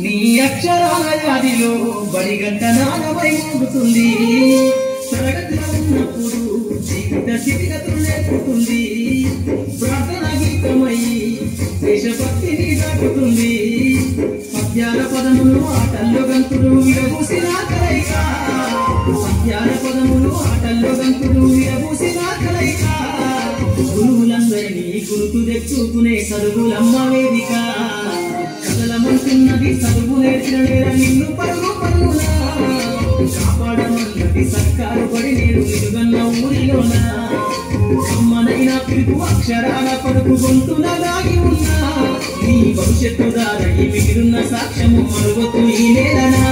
నీ అక్షరాల వ్యాధిలో బడిగంట నానమై మోగుతుంది తరగతిలో ఉన్నప్పుడు జీవిత స్థితిగతులు నేర్పుతుంది ప్రార్థన గీతమై దేశభక్తిని దాటుతుంది పద్యాల పదములు ఆటల్లో గంతులు విరబూసిన కలయిక పద్యాల పదములు ఆటల్లో గంతులు విరబూసిన కలయిక గురువులందరినీ గుర్తు తెచ్చుకునే చదువులమ్మ వేదిక కదలమంటున్నది చదువు నేర్చిన నేర నిన్ను పరుగు పరుగునా కాపాడమన్నది సర్కారు పడి నేను నిలుగన్న ఊరిలోన అమ్మనైన పిలుపు అక్షరాల పడుకు గొంతున దాగి ఉన్నా నీ భవిష్యత్తు దారై మిగిలిన సాక్ష్యము మరువకు ఈ నేలనా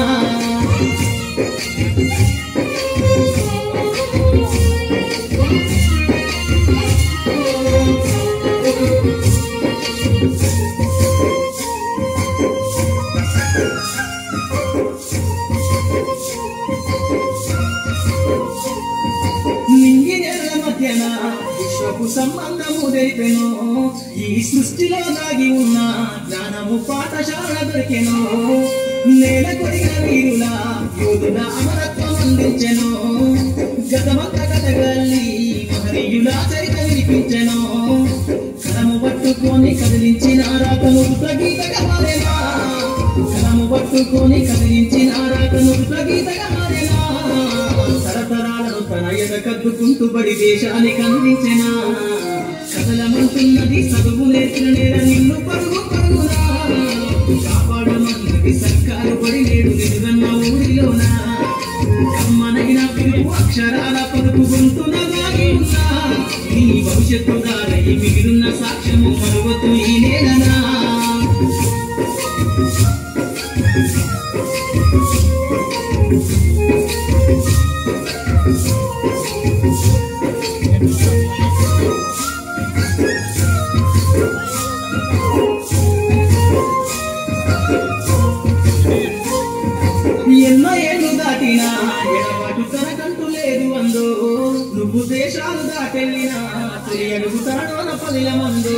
విశ్వకు సంబంధము తెలిపెను ఈ సృష్టిలో దాగి ఉన్న జ్ఞానము పాఠశాల దొరికెను నేల కొరిగిన వీరుల యోధుల అమరత్వం అందించెను గతమంత కథగల్లి మహనీయుల చరిత వినిపించెను కలము పట్టుకొని కదిలించిన రాతను గీతగా మారేనా కలము పట్టుకొని కదిలించిన రాతను గీతగా మారేనా తరతరాలను తన ఎద కద్దుకుంటూ బడి దేశానికి అందించిన కదలమంటున్నది చదువు నేర్చిన నేర నిన్ను పరుగు పరుగునా కాపాడమన్నది సర్కారు పడి నేడు నిలుగన్న ఊరిలోన అమ్మనైన పిలుపు అక్షరాల పలుకు గొంతున దాగి ఉన్నా నీ భవిష్యత్తు దారై మిగిలిన సాక్ష్యము మరువతు ఈ నేలనా ఎన్నో ఏళ్ళు దాటినా ఎడబాటు తనకంటూ లేదు అందో నువ్వు దేశాలు దాటెళ్ళినా తొలి అడుగు తనలోన పదిల మందో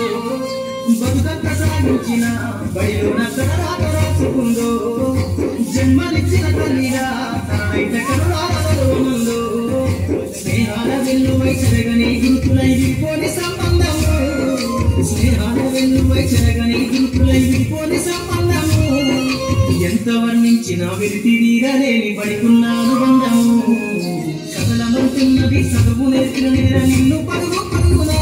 బతుకంత సాగించిన బడిలోన తన రాక రాసుకుందో జన్మనిచ్చిన తల్లిగా తనైతే కనురాలలో ముందో స్నేహాల వెన్నువై చెరగని గుర్తులై విడిపోని సంబంధము స్నేహాల వెన్నువై చెరగని గుర్తులై విడిపోని సంబంధము ఎంత వర్ణించిన విరితిరీరలేని పడికున్న అనుబంధము కదలమంటున్నది చదువు నేర్చిన నేర నిన్ను పరుగు పరుగునా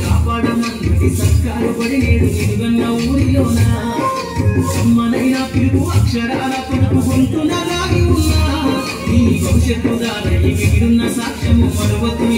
కాపాడమన్నది సర్కారు పడి నేడు నిలుగన్న ఊరిలోన అమ్మనైన పిలుపు అక్షరాల పడుకు గొంతున దాగి ఉన్నా నీ భవిష్యత్తు దారై మిగిలిన సాక్ష్యము మరువకు